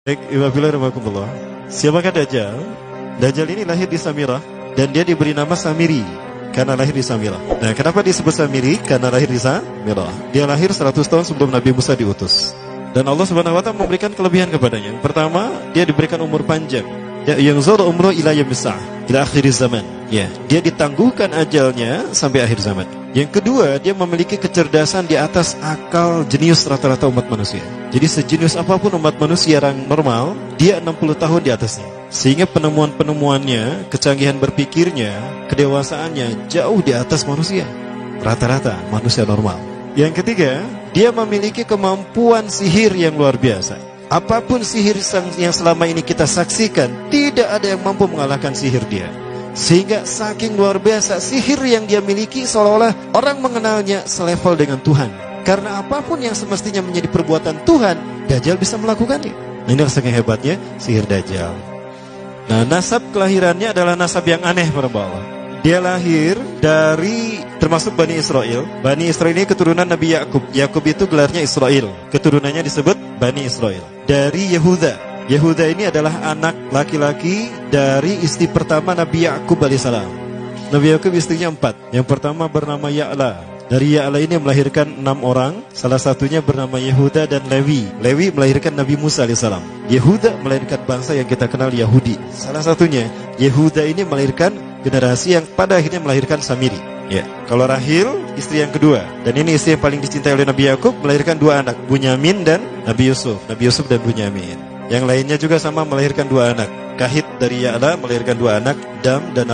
Baik, Iwabillah. Siapakah Dajjal? Dajjal ini lahir di Samirah dan dia diberi nama Samiri karena lahir di Samirah. Nah, kenapa disebut Samiri? Karena lahir di Samirah. Dia lahir 100 tahun sebelum Nabi Musa diutus. Dan Allah Subhanahu wa taala memberikan kelebihan kepadanya. Yang pertama, dia diberikan umur panjang. Ya, yang zara umru ila yamsa ila akhir zaman. Ya, dia ditangguhkan ajalnya sampai akhir zaman. Yang kedua, dia memiliki kecerdasan di atas akal jenius rata-rata umat manusia. Jadi sejenius apapun umat manusia yang normal, dia 60 tahun di atasnya. Sehingga penemuan-penemuannya, kecanggihan berpikirnya, kedewasaannya jauh di atas manusia. Rata-rata manusia normal. Yang ketiga, dia memiliki kemampuan sihir yang luar biasa. Apapun sihir yang selama ini kita saksikan, tidak ada yang mampu mengalahkan sihir dia. Sehingga saking luar biasa sihir yang dia miliki, seolah-olah orang mengenalnya selevel dengan Tuhan. Karena apapun yang semestinya menjadi perbuatan Tuhan, Dajjal bisa melakukannya. Nah, ini saking hebatnya sihir Dajjal. Nah, nasab kelahirannya adalah nasab yang aneh para Allah. Dia lahir dari termasuk Bani Israel. Bani Israel ini keturunan Nabi Yakub. Yakub itu gelarnya Israel. Keturunannya disebut Bani Israel. Dari Yehuda. Yehuda ini adalah anak laki-laki dari istri pertama Nabi Yakub alaihissalam. Nabi Yakub istrinya 4. Yang pertama bernama Ya'la. Dari Ya'la ini melahirkan 6 orang. Salah satunya bernama Yehuda dan Lewi. Lewi melahirkan Nabi Musa alaihissalam. Yehuda melahirkan bangsa yang kita kenal Yahudi. Salah satunya Yehuda ini melahirkan generasi yang pada akhirnya melahirkan Samiri. Ya, kalau Rahil istri yang kedua, dan ini istri yang paling dicintai oleh Nabi Yakub, melahirkan 2 anak, Bunyamin dan Nabi Yusuf. Nabi Yusuf dan Bunyamin. Yang lainnya juga sama melahirkan 2 anak. Kahit dari Ya'la melahirkan 2 anak, Dam dan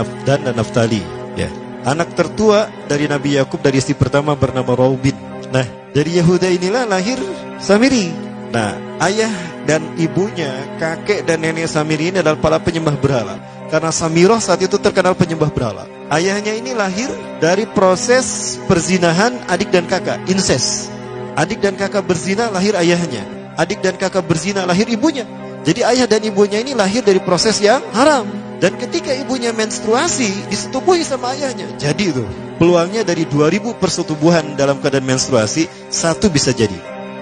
Naftali. Ya. Anak tertua dari Nabi Yakub dari istri pertama bernama Raubin. Nah, dari Yehuda inilah lahir Samiri. Nah, ayah dan ibunya, kakek dan nenek Samiri ini adalah para penyembah berhala. Karena Samirah saat itu terkenal penyembah berhala. Ayahnya ini lahir dari proses perzinahan adik dan kakak, incest. Adik dan kakak berzina, lahir ayahnya. Adik dan kakak berzina, lahir ibunya. Jadi ayah dan ibunya ini lahir dari proses yang haram. Dan ketika ibunya menstruasi, disetubuhi sama ayahnya. Jadi itu, peluangnya dari 2000 persetubuhan dalam keadaan menstruasi, 1 bisa jadi.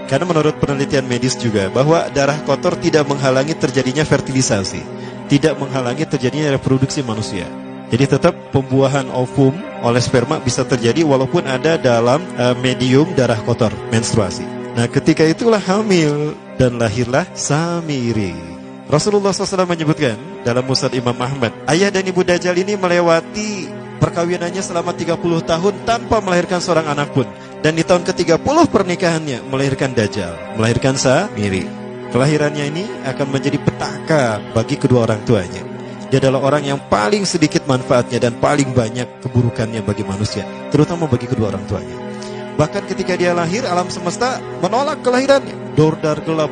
Karena menurut penelitian medis juga, bahwa darah kotor tidak menghalangi terjadinya fertilisasi. Tidak menghalangi terjadinya reproduksi manusia. Jadi tetap pembuahan ovum oleh sperma bisa terjadi walaupun ada dalam medium darah kotor, menstruasi. Nah, ketika itulah hamil dan lahirlah Samiri. Rasulullah SAW menyebutkan dalam Musnad Imam Ahmad, ayah dan ibu Dajjal ini melewati perkawinannya selama 30 tahun tanpa melahirkan seorang anak pun. Dan di tahun ke-30 pernikahannya melahirkan Dajjal, melahirkan Samiri. Kelahirannya ini akan menjadi petaka bagi kedua orang tuanya. Dia adalah orang yang paling sedikit manfaatnya dan paling banyak keburukannya bagi manusia, terutama bagi kedua orang tuanya. Bahkan ketika dia lahir, alam semesta menolak kelahirannya. Dordar gelap,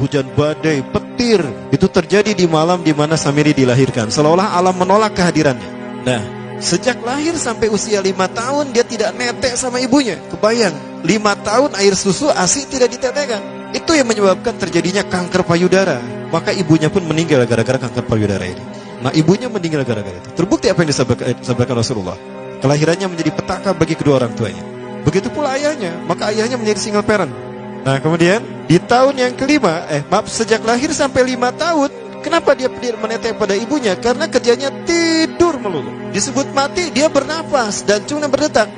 hujan badai, petir. Itu terjadi di malam di mana Samiri dilahirkan. Seolah-olah alam menolak kehadirannya. Nah, sejak lahir sampai usia 5 tahun, dia tidak netek sama ibunya. Kebayang, 5 tahun air susu ASI tidak ditetekkan. Itu yang menyebabkan terjadinya kanker payudara. Maka ibunya pun meninggal gara-gara kanker payudara ini. Nah, ibunya meninggal gara-gara itu. Terbukti apa yang disampaikan Rasulullah. Kelahirannya menjadi petaka bagi kedua orang tuanya. Begitu pula ayahnya, maka ayahnya menjadi single parent. Nah, kemudian di tahun yang kelima, sejak lahir sampai 5 tahun, kenapa dia menetek pada ibunya? Karena kerjanya tidur melulu. Disebut mati, dia bernafas dan cuma berdetak.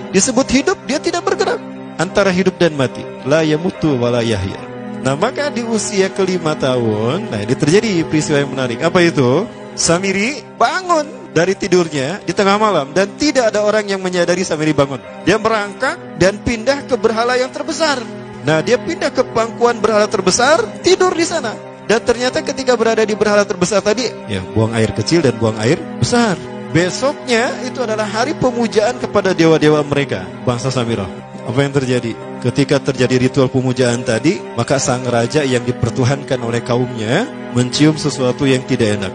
Disebut hidup, dia tidak bergerak. Antara hidup dan mati, la yamutu wa la yahya. Nah, maka di usia ke-5 tahun, nah ini terjadi peristiwa yang menarik. Apa itu? Samiri bangun dari tidurnya di tengah malam dan tidak ada orang yang menyadari Samiri bangun. Dia merangkak dan pindah ke berhala yang terbesar. Nah, dia pindah ke pangkuan berhala terbesar, tidur di sana. Dan ternyata ketika berada di berhala terbesar tadi, ya buang air kecil dan buang air besar. Besoknya itu adalah hari pemujaan kepada dewa-dewa mereka, bangsa Samirah. Apa yang terjadi? Ketika terjadi ritual pemujaan tadi, maka sang raja yang dipertuhankan oleh kaumnya mencium sesuatu yang tidak enak.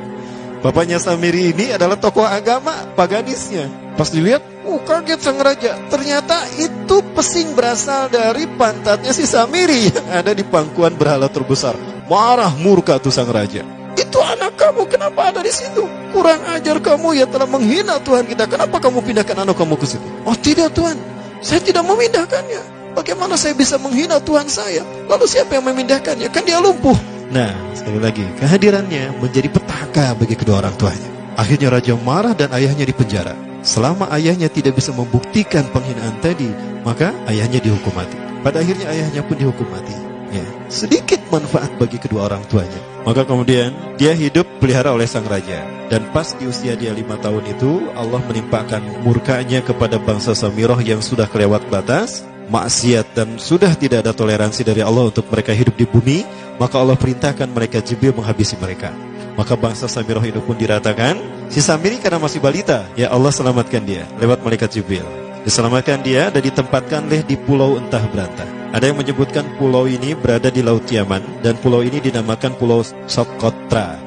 Bapaknya Samiri ini adalah tokoh agama paganisnya. Pas dilihat, kaget sang raja. Ternyata itu pesing berasal dari pantatnya si Samiri yang ada di pangkuan berhala terbesar. Marah murka tuh sang raja. Itu anak kamu, kenapa ada di situ? Kurang ajar kamu yang telah menghina Tuhan kita. Kenapa kamu pindahkan anak kamu ke situ? Oh tidak Tuhan, saya tidak memindahkannya. Bagaimana saya bisa menghina Tuhan saya? Lalu siapa yang memindahkannya? Kan dia lumpuh. Nah, sekali lagi, kehadirannya menjadi petaka bagi kedua orang tuanya. Akhirnya raja marah dan ayahnya dipenjara. Selama ayahnya tidak bisa membuktikan penghinaan tadi, maka ayahnya dihukum mati. Pada akhirnya ayahnya pun dihukum mati. Ya, sedikit manfaat bagi kedua orang tuanya. Maka kemudian dia hidup pelihara oleh sang raja. Dan pas di usia dia 5 tahun itu, Allah menimpakan murkanya kepada bangsa Samirah yang sudah kelewat batas, maksiat, dan sudah tidak ada toleransi dari Allah untuk mereka hidup di bumi. Maka Allah perintahkan mereka Jibril menghabisi mereka. Maka bangsa Samirah itu pun diratakan. Si Samiri karena masih balita, ya Allah selamatkan dia lewat malaikat Jibril. Diselamatkan dia dan ditempatkan di pulau entah berantah. Ada yang menyebutkan pulau ini berada di Laut Yaman, dan pulau ini dinamakan Pulau Socotra.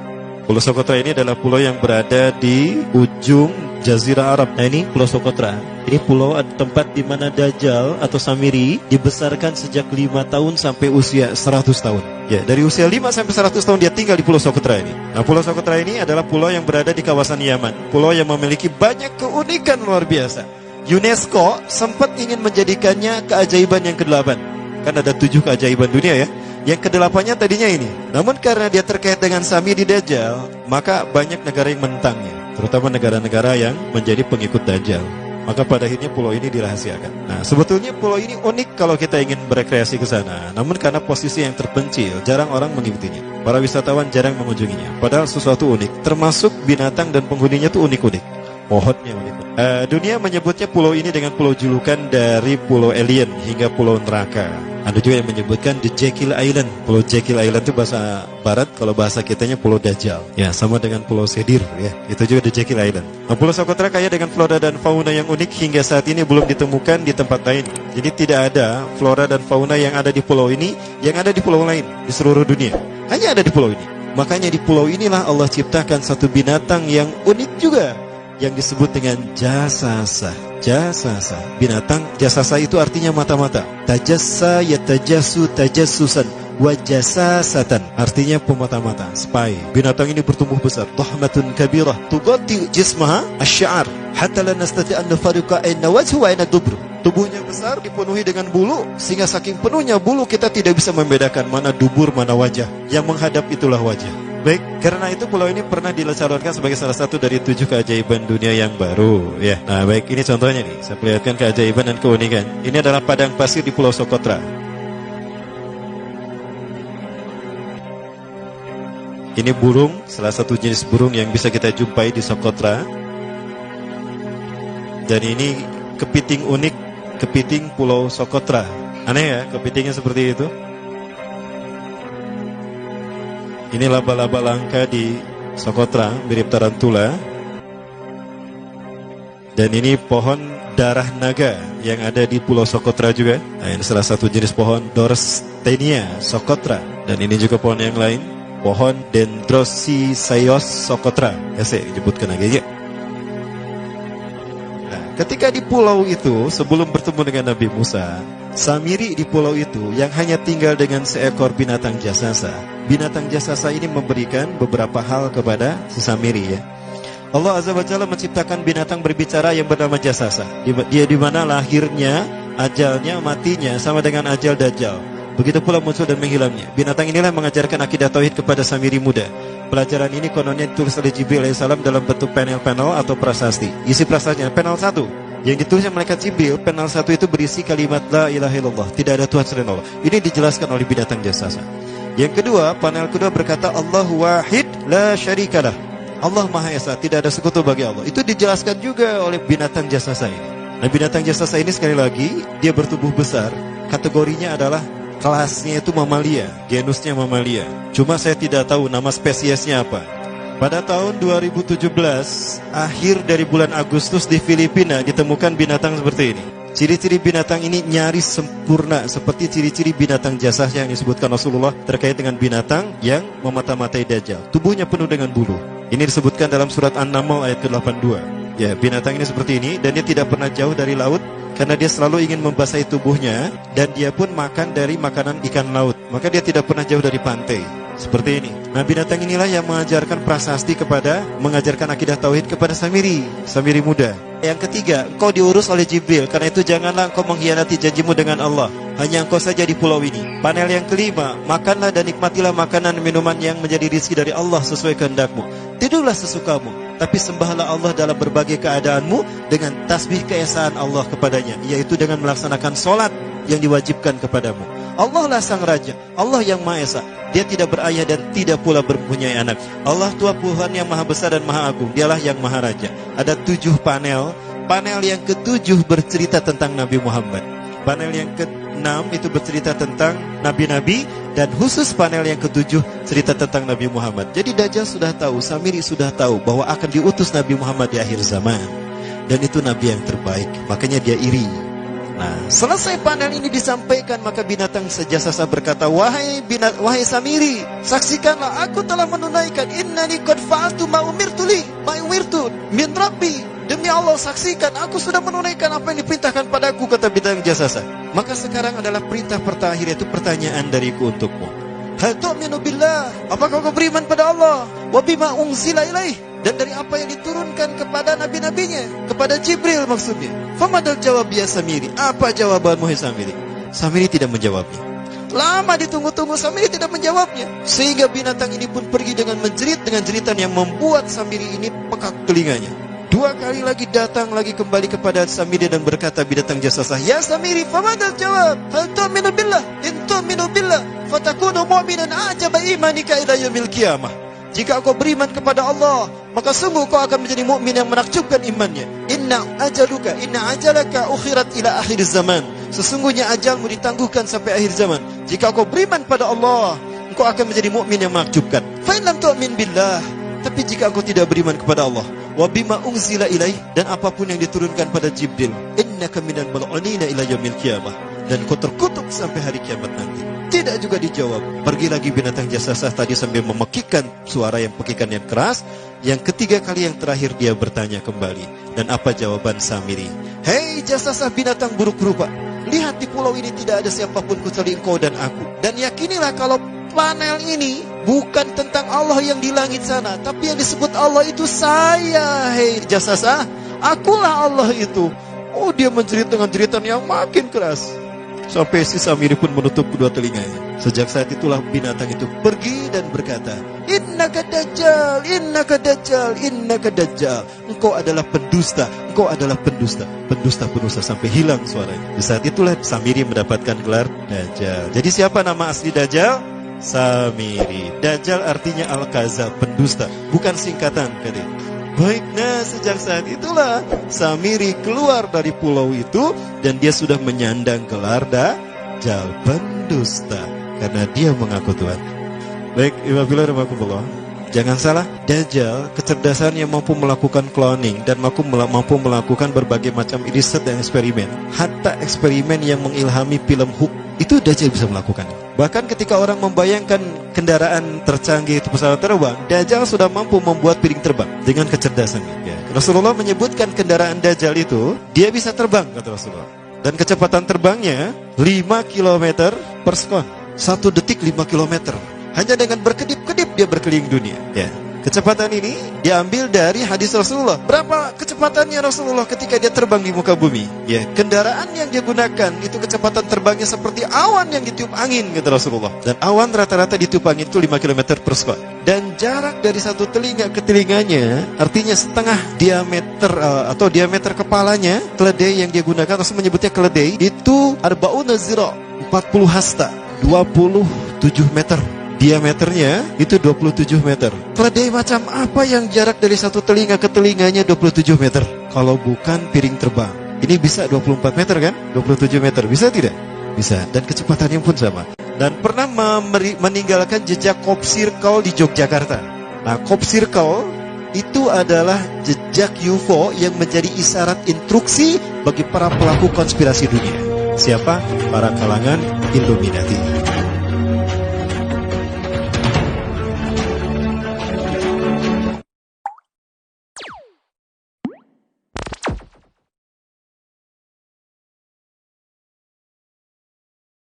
Pulau Socotra ini adalah pulau yang berada di ujung Jazirah Arab. Nah, ini Pulau Socotra. Ini pulau tempat di mana Dajjal atau Samiri dibesarkan sejak 5 tahun sampai usia 100 tahun. Ya, dari usia 5 sampai 100 tahun dia tinggal di Pulau Socotra ini. Nah, Pulau Socotra ini adalah pulau yang berada di kawasan Yaman. Pulau yang memiliki banyak keunikan luar biasa. UNESCO sempat ingin menjadikannya keajaiban yang ke-8. Kan ada 7 keajaiban dunia ya. Yang ke-8-nya tadinya ini. Namun karena dia terkait dengan Samiri Dajjal, maka banyak negara yang menentangnya, terutama negara-negara yang menjadi pengikut Dajjal. Maka pada akhirnya pulau ini dirahasiakan. Nah, sebetulnya pulau ini unik kalau kita ingin berekreasi ke sana. Namun karena posisi yang terpencil, jarang orang mengikutinya. Para wisatawan jarang mengunjunginya. Padahal sesuatu unik, termasuk binatang dan penghuninya tuh unik-unik. Pohonnya unik. Dunia menyebutnya pulau ini dengan pulau julukan dari pulau alien hingga pulau neraka. Ada juga yang menyebutkan The Jekyll Island. Pulau Jekyll Island itu bahasa barat, kalau bahasa kitanya Pulau Dajjal. Ya, sama dengan Pulau Sedir ya. Itu juga The Jekyll Island. Nah, Pulau Socotra kaya dengan flora dan fauna yang unik hingga saat ini belum ditemukan di tempat lain. Jadi tidak ada flora dan fauna yang ada di pulau ini yang ada di pulau lain di seluruh dunia. Hanya ada di pulau ini. Makanya di pulau inilah Allah ciptakan satu binatang yang unik juga, yang disebut dengan jasasa. Jasasa, binatang jasasa itu artinya mata-mata. Tajassa yatajassu tajassusan wa jasasatan, artinya pemata-mata, spy. Binatang ini bertumbuh besar, tahmatun kabirah tughatti jismaha asy-sya'ar hatta la nastati' an nafariqa ayna wajhu wa ayna dubru. Tubuhnya besar, dipenuhi dengan bulu, sehingga saking penuhnya bulu kita tidak bisa membedakan mana dubur, mana wajah. Yang menghadap itulah wajah. Baik, karena itu pulau ini pernah dicalonkan sebagai salah satu dari 7 keajaiban dunia yang baru ya. Nah, baik, ini contohnya nih. Saya perlihatkan keajaiban dan keunikan. Ini adalah padang pasir di Pulau Socotra. Ini burung, salah satu jenis burung yang bisa kita jumpai di Socotra. Dan ini kepiting unik, kepiting Pulau Socotra. Aneh ya, kepitingnya seperti itu. Ini laba-laba langka di Socotra, mirip tarantula. Dan ini pohon darah naga yang ada di Pulau Socotra juga. Nah, ini salah satu jenis pohon Dorstenia Socotra. Dan ini juga pohon yang lain, pohon Dendrosisaios Socotra. Ya, saya sebutkan lagi ya. Nah, ketika di pulau itu, sebelum bertemu dengan Nabi Musa, Samiri di pulau itu yang hanya tinggal dengan seekor binatang jasasa. Binatang jasasa ini memberikan beberapa hal kepada si Samiri ya. Allah Azza wa Jalla menciptakan binatang berbicara yang bernama jasasa. Dia di mana lahirnya, ajalnya, matinya sama dengan ajal Dajjal. Begitu pula muncul dan menghilangnya. Binatang inilah mengajarkan akidah tauhid kepada Samiri muda. Pelajaran ini kononnya ditulis oleh Jibril alaihissalam dalam bentuk panel-panel atau prasasti. Isi prasastinya panel 1 yang ditulis oleh malaikat Jibril, panel 1 itu berisi kalimat la ilaha illallah, tidak ada Tuhan selain Allah. Ini dijelaskan oleh binatang jasasa. Yang kedua, panel kedua berkata Allahu wahid la syarikalah. Allah Maha Esa, tidak ada sekutu bagi Allah. Itu dijelaskan juga oleh binatang jasasa ini. Nah, binatang jasasa ini sekali lagi dia bertubuh besar. Kategorinya adalah kelasnya itu mamalia, genusnya mamalia. Cuma saya tidak tahu nama spesiesnya apa. Pada tahun 2017, akhir dari bulan Agustus di Filipina ditemukan binatang seperti ini. Ciri-ciri binatang ini nyaris sempurna seperti ciri-ciri binatang jasasa yang disebutkan Rasulullah terkait dengan binatang yang memata-matai Dajjal. Tubuhnya penuh dengan bulu. Ini disebutkan dalam surat An-Naml ayat ke-82. Ya, binatang ini seperti ini dan dia tidak pernah jauh dari laut karena dia selalu ingin membasahi tubuhnya dan dia pun makan dari makanan ikan laut. Maka dia tidak pernah jauh dari pantai. Seperti ini. Nah, binatang inilah yang mengajarkan prasasti mengajarkan akidah tauhid kepada Samiri muda. Yang ketiga, engkau diurus oleh Jibril, karena itu janganlah engkau mengkhianati janjimu dengan Allah. hanya engkau saja di pulau ini. Panel yang kelima, makanlah dan nikmatilah makanan minuman yang menjadi rizki dari Allah sesuai kehendakmu. Tidurlah sesukamu, tapi sembahlah Allah dalam berbagai keadaanmu dengan tasbih keesaan Allah kepadanya, yaitu dengan melaksanakan solat yang diwajibkan kepadamu. Allah lah sang raja, Allah yang Maha Esa. Dia tidak berayah dan tidak pula mempunyai anak. Allah Tuhan Tuhan yang maha besar dan maha agung. Dialah yang maha raja. Ada 7 panel. Panel yang ke-7 bercerita tentang Nabi Muhammad. Panel yang ke-6 itu bercerita tentang nabi-nabi, dan khusus panel yang ke-7 cerita tentang Nabi Muhammad. Jadi Dajjal sudah tahu, Samiri sudah tahu bahwa akan diutus Nabi Muhammad di akhir zaman, dan itu nabi yang terbaik. Makanya dia iri. Nah, selesai panel ini disampaikan, maka binatang sejasasa berkata, wahai Samiri, saksikanlah aku telah menunaikan innani qad fa'altu ma umirtu min rabbi. Demi Allah, saksikan aku sudah menunaikan apa yang diperintahkan padaku, kata binatang jasasa. Maka sekarang adalah perintah terakhir, yaitu pertanyaan dariku untukmu. Hal tu'minu billah, apakah kau beriman pada Allah? Wa bima unzila ilaih, dan dari apa yang diturunkan kepada nabi-nabinya, kepada Jibril maksudnya. Famadal jawab ya Samiri, apa jawabanmu hai Samiri? Samiri tidak menjawabnya. Lama ditunggu-tunggu, Samiri tidak menjawabnya, sehingga binatang ini pun pergi dengan menjerit dengan jeritan yang membuat Samiri ini pekak telinganya. 2 kali lagi datang lagi kembali kepada Samiri dan berkata binatang jasasa, ya Samiri, famadal jawab? Hal tu'minu billah, in tu'minu billah fatakunu mu'minan a'jaba imanika ila yaumil qiyamah. Jika kau beriman kepada Allah, maka sungguh kau akan menjadi mukmin yang menakjubkan imannya. Inna ajalaka ukhirat ila akhir zaman. Sesungguhnya ajalmu ditangguhkan sampai akhir zaman. Jika kau beriman pada Allah, engkau akan menjadi mukmin yang menakjubkan. Fa in lam tu'min billah, tapi jika engkau tidak beriman kepada Allah, wa bima unzila ilaih, dan apapun yang diturunkan pada Jibril, innaka minal mal'unina ila yaumil qiyamah, dan kau terkutuk sampai hari kiamat nanti. Tidak juga dijawab. Pergi lagi binatang jasasa tadi sambil memekikkan suara yang pekikan yang keras. Yang ketiga kali yang terakhir dia bertanya kembali. Dan apa jawaban Samiri? Hei jasasa binatang buruk rupa, lihat di pulau ini tidak ada siapapun kecuali engkau dan aku. Dan yakinilah kalau panel ini bukan tentang Allah yang di langit sana, tapi yang disebut Allah itu saya. Hei jasasa, akulah Allah itu. Oh, dia menjerit dengan jeritan yang makin keras, sampai si Samiri pun menutup kedua telinganya. Sejak saat itulah binatang itu pergi dan berkata, innaka dajjal, innaka dajjal, innaka dajjal. Engkau adalah pendusta, engkau adalah pendusta, pendusta sampai hilang suaranya. Di saat itulah Samiri mendapatkan gelar Dajjal. Jadi siapa nama asli Dajjal? Samiri. Dajjal artinya Al-Kazab, pendusta, bukan singkatan katanya. Baik, nah sejak saat itulah Samiri keluar dari pulau itu, dan dia sudah menyandang gelar Dajjal, pendusta, karena dia mengaku Tuhan. Baik, jangan salah, Dajjal kecerdasan yang mampu melakukan cloning dan mampu melakukan berbagai macam riset dan eksperimen. Hatta eksperimen yang mengilhami film Hook itu Dajjal bisa melakukan. Bahkan ketika orang membayangkan kendaraan tercanggih itu pesawat terbang, Dajjal sudah mampu membuat piring terbang dengan kecerdasannya. Ya. Rasulullah menyebutkan kendaraan Dajjal itu dia bisa terbang, kata Rasulullah. Dan kecepatan terbangnya 5 km per sekon. 1 detik 5 km. Hanya dengan berkedip-kedip dia berkeliling dunia. Ya. Kecepatan ini diambil dari hadis Rasulullah. Berapa kecepatannya Rasulullah ketika dia terbang di muka bumi? Ya, kendaraan yang dia gunakan itu kecepatan terbangnya seperti awan yang ditiup angin, kata Rasulullah. Dan awan rata-rata ditiup angin itu 5 km per sekon. Dan jarak dari satu telinga ke telinganya, artinya setengah diameter atau diameter kepalanya, keledai yang dia gunakan, Rasul menyebutnya keledai, itu arba'una zira, 40 hasta, 27 meter. Diameternya itu 27 meter. Keledai macam apa yang jarak dari satu telinga ke telinganya 27 meter? Kalau bukan piring terbang. Ini bisa 24 meter kan? 27 meter. Bisa tidak? Bisa. Dan kecepatannya pun sama. Dan pernah meninggalkan jejak Cop Circle di Yogyakarta. Nah, Cop Circle itu adalah jejak UFO yang menjadi isyarat instruksi bagi para pelaku konspirasi dunia. Siapa? Para kalangan Illuminati.